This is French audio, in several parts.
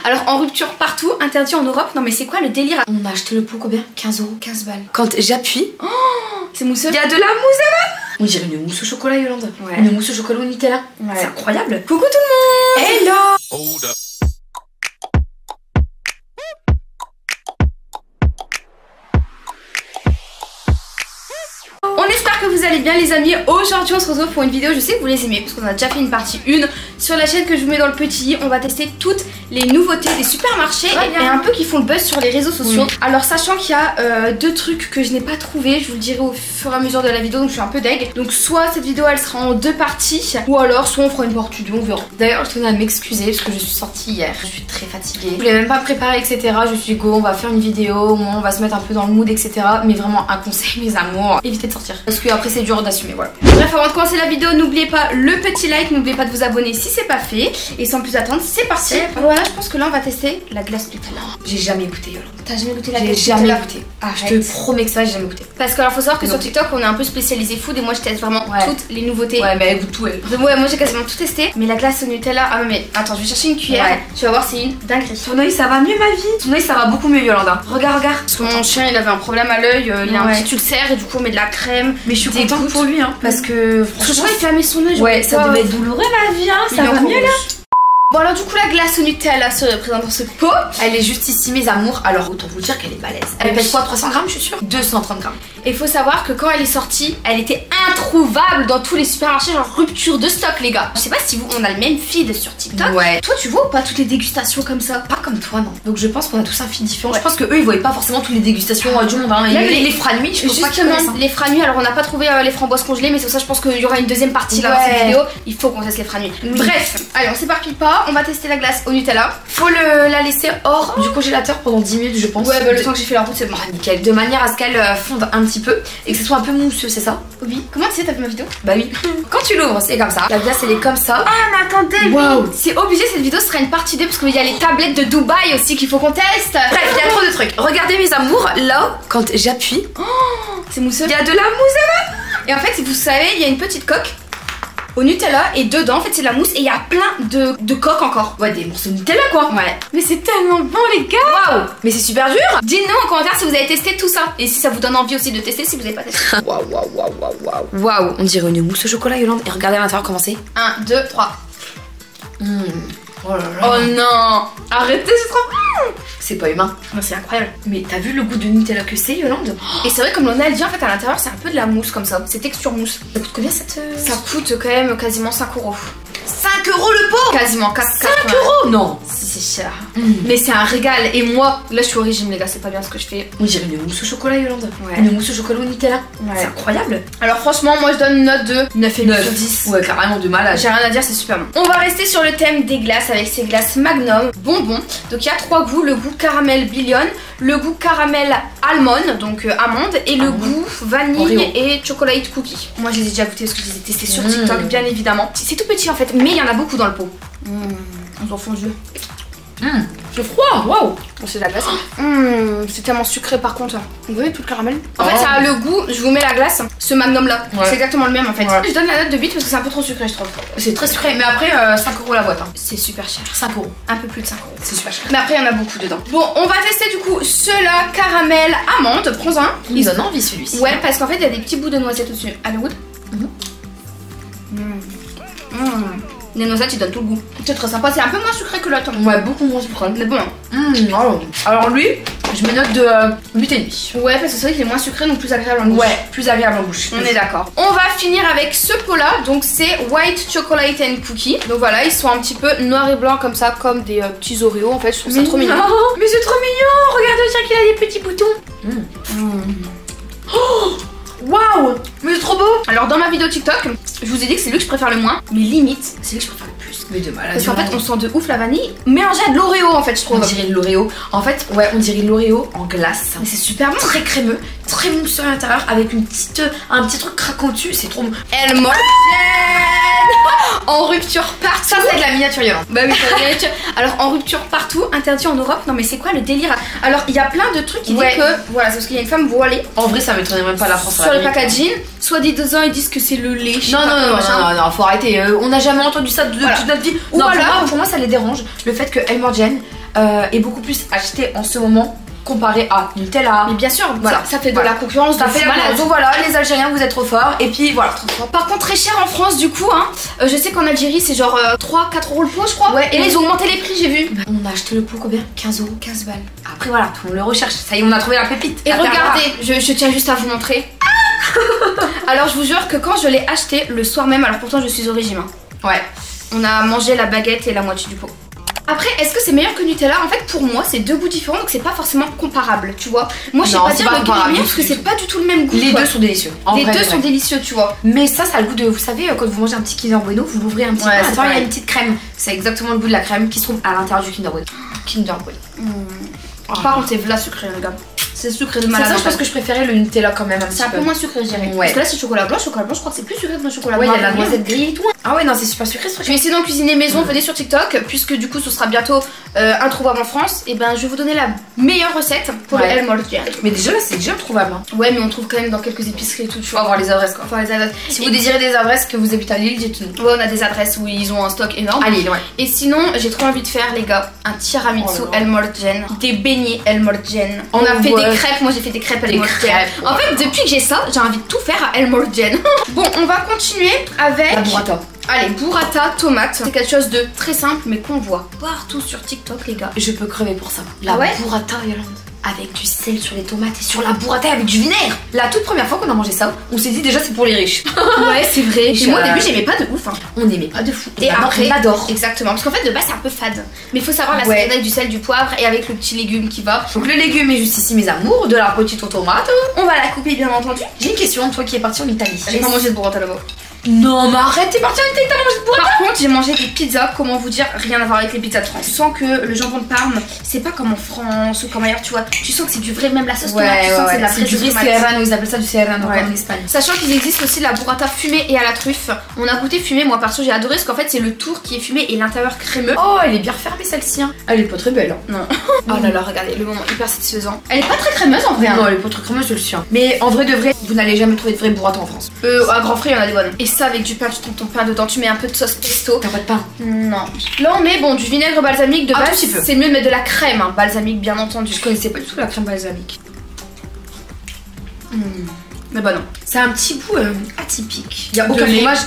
Alors en rupture partout, interdit en Europe. Non mais c'est quoi le délire? On a acheté le pot combien? 15 €. 15 balles. Quand j'appuie, Oh, c'est mousseux. il y a de la mousse dedans. On dirait une mousse au chocolat, Yolande. Ouais. Une mousse au chocolat au Nutella. Ouais. C'est incroyable. Coucou tout le monde. Hello. On espère que vous allez bien les amis. Aujourd'hui on se retrouve pour une vidéo, je sais que vous les aimez parce qu'on a déjà fait une partie 1 sur la chaîne que je vous mets dans le petit i. On va tester toutes les nouveautés des supermarchés et un peu qui font le buzz sur les réseaux sociaux. Oui. Alors sachant qu'il y a deux trucs que je n'ai pas trouvé, je vous le dirai au fur et à mesure de la vidéo, donc je suis un peu deg. Donc soit cette vidéo elle sera en 2 parties ou alors soit on fera une partie 2, on verra. D'ailleurs je tenais à m'excuser parce que je suis sortie hier, je suis très fatiguée. Je voulais même pas me préparer etc. Je suis go, on va faire une vidéo, au moins on va se mettre un peu dans le mood etc. Mais vraiment un conseil mes amours, évitez de sortir. Parce que après c'est dur d'assumer, voilà. Bref, avant de commencer la vidéo, n'oubliez pas le petit like, n'oubliez pas de vous abonner si c'est pas fait. Et sans plus attendre, c'est parti. Voilà, je pense que là on va tester la glace Nutella. J'ai jamais goûté, Yolande. T'as jamais goûté la glace Nutella? J'ai jamais goûté. Je te promets que ça, j'ai jamais goûté. Parce que alors faut savoir que sur TikTok on est un peu spécialisé food et moi je teste vraiment toutes les nouveautés. Ouais, mais elle goûte tout elle. Ouais, moi j'ai quasiment tout testé. Mais la glace au Nutella, ah mais attends, je vais chercher une cuillère. Ouais. Tu vas voir, c'est une dinguerie. Ton œil ça va mieux ma vie. Ton œil ça va beaucoup mieux, Yolande. Regarde, regarde. Parce que mon chien il avait un problème à l'œil, il a un petit ulcère et du coup on met de la crème. Mais je suis contente pour lui hein. Parce que franchement il flammait son œil. Ouais, ça devait être douloureux ma vie hein. Ça va mieux là. Bon alors du coup la glace au Nutella se présente dans ce pot. Elle est juste ici mes amours. Alors autant vous dire qu'elle est balèze. Elle pèse quoi, 300 grammes je suis sûre? 230 grammes. Et faut savoir que quand elle est sortie, elle était introuvable dans tous les supermarchés, genre rupture de stock les gars. Je sais pas si vous on a le même feed sur TikTok. Ouais. Toi tu vois ou pas toutes les dégustations comme ça? Pas comme toi non. Donc je pense qu'on a tous un feed différent. Je pense que eux ils voyaient pas forcément toutes les dégustations du monde hein. Les franuits, je pense pas qu'ils connaissent. Les franuits, alors on n'a pas trouvé les framboises congelées, mais c'est pour ça je pense qu'il y aura une deuxième partie là dans cette vidéo. Il faut qu'on teste les franuits. Bref, allez on s'éparpille pas, on va tester la glace au Nutella. Faut la laisser hors du congélateur pendant 10 minutes je pense. Ouais bah le temps que j'ai fait la route c'est bon. Nickel, de manière à ce qu'elle fonde un petit peu et que ce soit un peu mousseux, c'est ça? Oui. Comment tu sais, t'as vu ma vidéo? Bah oui. Quand tu l'ouvres c'est comme ça. La glace elle est comme ça. Ah mais attendez, wow. C'est obligé, cette vidéo sera une partie 2 parce qu'il y a les tablettes de Dubaï aussi qu'il faut qu'on teste. Bref, il y a trop de trucs. Regardez mes amours, là quand j'appuie, c'est mousseux. Il y a de la mousse là. Et en fait vous savez il y a une petite coque au Nutella et dedans en fait c'est de la mousse et il y a plein de coques encore. Ouais, des morceaux de Nutella quoi. Ouais. Mais c'est tellement bon les gars. Waouh. Mais c'est super dur. Dites-nous en commentaire si vous avez testé tout ça et si ça vous donne envie aussi de tester si vous n'avez pas testé. Waouh, waouh, waouh, waouh, waouh. Waouh, on dirait une mousse au chocolat Yolande. Et regardez à l'intérieur comment c'est. 1, 2, 3. Oh là là. Oh non. Arrêtez, c'est trop bon. C'est pas humain. Non, c'est incroyable. Mais t'as vu le goût de Nutella que c'est Yolande? Et c'est vrai comme Lona elle dit en fait à l'intérieur c'est un peu de la mousse comme ça. C'est texture mousse. Ça coûte combien cette... Ça coûte quand même quasiment 5 €. 5 € le pot? Quasiment 4 5 €? Non. Si c'est cher. Mais c'est un régal. Et moi, là je suis au régime les gars, c'est pas bien ce que je fais. On dirait une mousse au chocolat Yolande. Ouais. Une mousse au chocolat au Nutella. Ouais. C'est incroyable. Alors franchement moi je donne une note de 9,5 sur 10. Ouais carrément de malade. J'ai rien à dire, c'est super bon. On va rester sur le thème des glaces avec ces glaces Magnum bonbons. Donc il y a 3 goûts, le goût caramel billion, le goût caramel almond, donc amande, et le goût vanille Oreo. Et chocolate cookie. Moi je les ai déjà goûtés parce que je les ai testés sur TikTok bien évidemment. C'est tout petit en fait, mais il y en a beaucoup dans le pot. On s'en fout du. C'est froid, waouh. C'est de la glace. C'est tellement sucré par contre. Vous voyez tout le caramel. En fait ça a le goût, je vous mets la glace, ce Magnum là. C'est exactement le même en fait. Je donne la note de 8 parce que c'est un peu trop sucré je trouve. C'est très sucré, mais après 5 € la boîte. Hein. C'est super cher. 5 €. Un peu plus de 5 €. C'est super cher. Mais après il y en a beaucoup dedans. Bon on va tester du coup ceux-là caramel amande. Prends un. Il donne envie celui-ci. Ouais parce qu'en fait il y a des petits bouts de noisettes au-dessus. Allez goûte. Les noisettes ils donnent tout le goût. C'est très sympa, c'est un peu moins sucré que l'autre. Ouais, beaucoup moins sucré. Mais bon. Alors lui, je me note de 8,5. Ouais, parce que c'est vrai qu'il est moins sucré donc plus agréable en bouche. Ouais, plus agréable en bouche. On est d'accord. On va finir avec ce pot là, donc c'est White Chocolate and Cookie. Donc voilà, ils sont un petit peu noir et blanc comme ça, comme des petits Oreos en fait. Je trouve ça trop mignon. Mais c'est trop mignon. Regardez tiens qu'il a des petits boutons. Oh waouh, mais c'est trop beau. Alors dans ma vidéo TikTok, je vous ai dit que c'est lui que je préfère le moins, mais limite c'est lui que je préfère le plus. Mais de malade. Parce qu'en fait on sent de ouf la vanille mélangée à de l'Oreo en fait je trouve. On dirait de l'Oreo. En fait ouais on dirait de l'Oreo en glace. Mais c'est super bon. Très crémeux, très mousseux à l'intérieur avec un petit truc craquant dessus. C'est trop bon. Elle mange en rupture partout. Ça c'est de la miniature Yolande. Bah oui c'est de la miniature. Alors en rupture partout, interdit en Europe. Non mais c'est quoi le délire? Alors il y a plein de trucs qui disent que voilà c'est parce qu'il y a une femme voilée. En vrai ça m'étonnerait même pas la France. Sur le packaging, soit disant ils disent que c'est le lait. Non, faut arrêter. On n'a jamais entendu ça de toute notre vie. Ou non, alors, pour moi ça les dérange le fait que Elle Morgienne est beaucoup plus acheté en ce moment comparé à Nutella. Mais bien sûr, voilà, ça fait de la concurrence. Ça fait malade. Donc voilà, les Algériens vous êtes trop forts. Et puis voilà, trop fort. Par contre, très cher en France du coup. Hein. Je sais qu'en Algérie c'est genre 3-4 euros le pot, je crois. Ouais, et là ils ont augmenté les prix, j'ai vu. On a acheté le pot combien? 15 euros. 15 balles. Après voilà, tout le monde le recherche. Ça y est, on a trouvé la pépite. Et regardez, je tiens juste à vous montrer. Alors je vous jure que quand je l'ai acheté le soir même, alors pourtant je suis au régime. Hein. Ouais. On a mangé la baguette et la moitié du pot. Après, est-ce que c'est meilleur que Nutella? En fait, pour moi, c'est deux goûts différents, donc c'est pas forcément comparable, tu vois. Moi, je sais pas dire lequel est meilleur parce que c'est pas du tout le même goût. Les deux sont délicieux. Les deux sont délicieux, tu vois. Mais ça a le goût de, vous savez, quand vous mangez un petit Kinder Bueno, vous l'ouvrez un petit peu. Il y a une petite crème. C'est exactement le goût de la crème qui se trouve à l'intérieur du Kinder Bueno. Kinder Bueno. Par contre, c'est v'là sucré, les gars. C'est sucré de malade. C'est ça, je pense que je préférais le Nutella quand même un petit peu. C'est un peu moins sucré, je dirais. Parce que là, c'est chocolat blanc. Chocolat blanc, je crois que c'est plus sucré que le chocolat blanc. Ouais, il y a la noisette grille et tout. Ah ouais, non, c'est super sucré ce truc. Je vais essayer d'en cuisiner maison, venez sur TikTok, puisque du coup, ce sera bientôt introuvable en France. Et ben, je vais vous donner la meilleure recette pour le El Morgiane. Mais déjà, là, c'est déjà introuvable. Hein. Ouais, mais on trouve quand même dans quelques épiceries et tout. Faut avoir les adresses quoi. Faut avoir les adresses. Si vous désirez des adresses, que vous habitez à Lille, dites-nous. Ouais, on a des adresses où ils ont un stock énorme. À Lille, ouais. Et sinon, j'ai trop envie de faire, les gars, un tiramisu El Morgiane, des beignets El Morgiane. On a fait des crêpes, moi j'ai fait des crêpes El Morgiane. En fait, depuis que j'ai ça, j'ai envie de tout faire à El Morgiane. Bon, on va continuer avec la burrata. Allez, burrata tomate. C'est quelque chose de très simple mais qu'on voit partout sur TikTok, les gars. Je peux crever pour ça. La burrata Yolande. Avec du sel sur les tomates et sur la burrata avec du vinaigre. La toute première fois qu'on a mangé ça, on s'est dit déjà c'est pour les riches. Ouais, c'est vrai. Et moi au début j'aimais pas de ouf. Hein. On n'aimait pas de fou. Et après, on adore. Exactement. Parce qu'en fait de base c'est un peu fade. Mais il faut savoir la salade avec du sel, du poivre et avec le petit légume qui va. Donc le légume est juste ici mes amours, de la petite tomate. On va la couper bien entendu. J'ai une question, toi qui es partie en Italie. J'ai pas mangé de burrata là-bas. Non mais arrête, t'es partie en Italie, t'as mangé de burrata. Par contre j'ai mangé des pizzas, comment vous dire, rien à voir avec les pizzas de France. Tu sens que le jambon de Parme, c'est pas comme en France ou comme ailleurs, tu vois. Tu sens que c'est du vrai, même la sauce tomate, tu sens que c'est de la fraise de tomate. Serrano, ils appellent ça du serrano en Espagne. Sachant qu'il existe aussi la burrata fumée et à la truffe. On a goûté fumée, moi perso j'ai adoré parce qu'en fait c'est le tour qui est fumé et l'intérieur crémeux. Oh elle est bien refermée celle-ci hein. Elle est pas très belle hein. Non. Oh là là, regardez, le moment hyper satisfaisant. Elle est pas très crémeuse en vrai. Non elle est pas très crémeuse je le suis. Mais en vrai de vrai, vous n'allez jamais trouver de vraie burrata en France. À Grand Frais il y en a des bonnes. Et ça avec du pain, tu trempes ton pain dedans, tu mets un peu de sauce pesto. T'as pas de pain? Non. Là on met bon du vinaigre balsamique de base. C'est mieux de mettre de la crème hein, balsamique bien entendu. Je connaissais pas du tout la crème balsamique. Mais bah non. C'est un petit goût atypique. Il y a aucun fromage.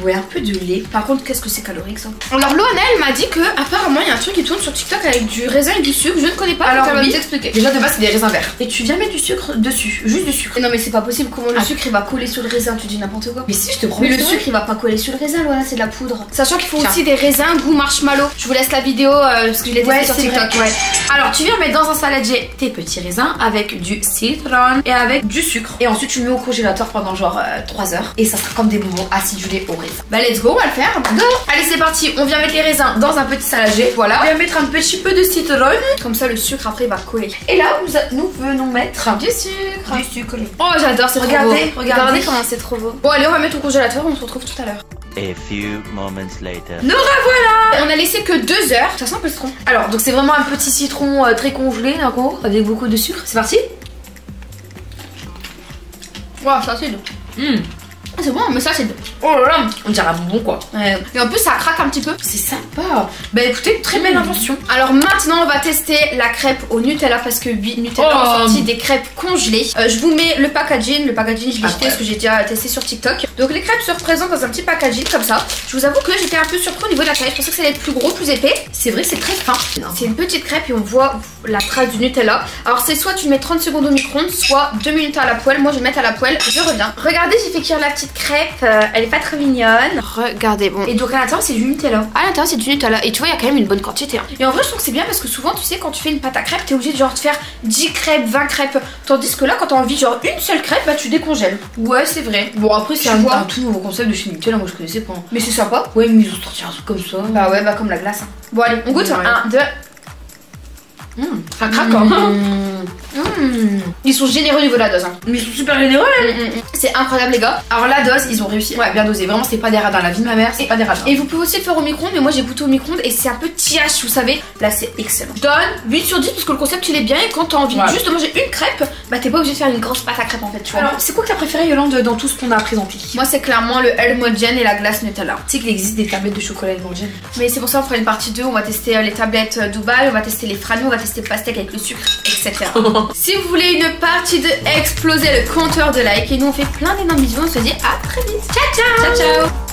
Ouais, un peu de lait. Par contre, qu'est-ce que c'est calorique ça? Alors, Loana, elle m'a dit que apparemment il y a un truc qui tourne sur TikTok avec du raisin et du sucre. Je ne connais pas. Alors, elle va nous expliquer. Déjà, de base, c'est des raisins verts. Et tu viens mettre du sucre dessus. Juste du sucre. Non, mais c'est pas possible. Comment le sucre il va coller sur le raisin? Tu dis n'importe quoi. Mais si, je te promets. Mais le sucre il va pas coller sur le raisin, Loana, c'est de la poudre. Sachant qu'il faut aussi des raisins goût marshmallow. Je vous laisse la vidéo parce que je l'ai testé sur TikTok. Ouais. Alors, tu viens mettre dans un saladier tes petits raisins avec du citron et avec du sucre. Et ensuite, tu le mets au congélateur pendant genre 3 heures. Et ça sera comme des bonbons acidulés au raisin. Bah, let's go. On va le faire. Go. Allez c'est parti, on vient mettre les raisins dans un petit saladier. Voilà. On vient mettre un petit peu de citron. Comme ça le sucre après il va coller. Et là nous venons mettre du sucre. Du sucre. Oh j'adore, c'est trop beau. Regardez comment c'est trop beau. Bon allez on va mettre au congélateur, on se retrouve tout à l'heure. A few moments later. Nous revoilà. On a laissé que 2 heures. Ça sent un peu citron. Alors donc c'est vraiment un petit citron très congelé d'accord, avec beaucoup de sucre. C'est parti. Wow, ça c'est doux. C'est bon, mais ça c'est doux. Oh là là, on dirait un bonbon quoi. Ouais. Et en plus ça craque un petit peu. C'est sympa. Bah écoutez, très belle invention. Alors maintenant on va tester la crêpe au Nutella parce que oui, Nutella a sorti des crêpes congelées. Je vous mets le packaging. Le packaging je l'ai jeté parce que j'ai déjà testé sur TikTok. Donc les crêpes se représentent dans un petit packaging comme ça. Je vous avoue que j'étais un peu surpris au niveau de la crêpe. Je pensais que ça allait être plus gros, plus épais. C'est vrai, c'est très fin. C'est une petite crêpe et on voit la trace du Nutella. Alors c'est soit tu mets 30 secondes au micro-ondes, soit 2 minutes à la poêle. Moi je vais mettre à la poêle. Je reviens. Regardez, j'ai fait cuire la petite crêpe. Elle est pas très mignonne. Regardez, bon. Et donc à l'intérieur c'est du Nutella. À l'intérieur c'est du Nutella. Et tu vois, il y a quand même une bonne quantité. Hein. Et en vrai, je trouve que c'est bien parce que souvent, tu sais, quand tu fais une pâte à crêpes, t'es obligé de genre de faire 10 crêpes, 20 crêpes. Tandis que là, quand t'as envie genre une seule crêpe, bah tu décongèles. Ouais, c'est vrai. Bon, après, c'est un tout nouveau concept de chez Nutella. Moi je connaissais pas. Mais c'est sympa. Ouais, mais ils ont sorti un truc comme ça. Bah ouais, bah comme la glace. Hein. Bon, allez, on goûte. 1, 2. Ça craque hein. Ils sont généreux au niveau de la dose. Mais ils sont super généreux. C'est incroyable les gars. Alors la dose, ils ont réussi. Ouais, bien dosé. Vraiment, c'est pas des radins. La vie de ma mère, c'est pas des radins. Et vous pouvez aussi le faire au micro-ondes, mais moi j'ai goûté au micro-ondes et c'est un peu tiache, vous savez. Là, c'est excellent. Je donne 8 sur 10 parce que le concept il est bien et quand t'as envie juste de manger une crêpe, bah t'es pas obligé de faire une grosse pâte à crêpe en fait, tu vois. Alors, c'est quoi que t'as préféré Yolande dans tout ce qu'on a présenté? Moi, c'est clairement le Elmogen et la glace Nutella. Tu sais qu'il existe des tablettes de chocolat Elmogen. Mais c'est pour ça qu'on fera une partie 2. On va tester les tablettes Dubaï, on va tester les franus, on va tester le pastèque avec le sucre, etc. Si vous voulez une partie 2, explosez le compteur de likes et nous on fait plein d'énormes bisous. On se dit à très vite. Ciao ciao. Ciao ciao.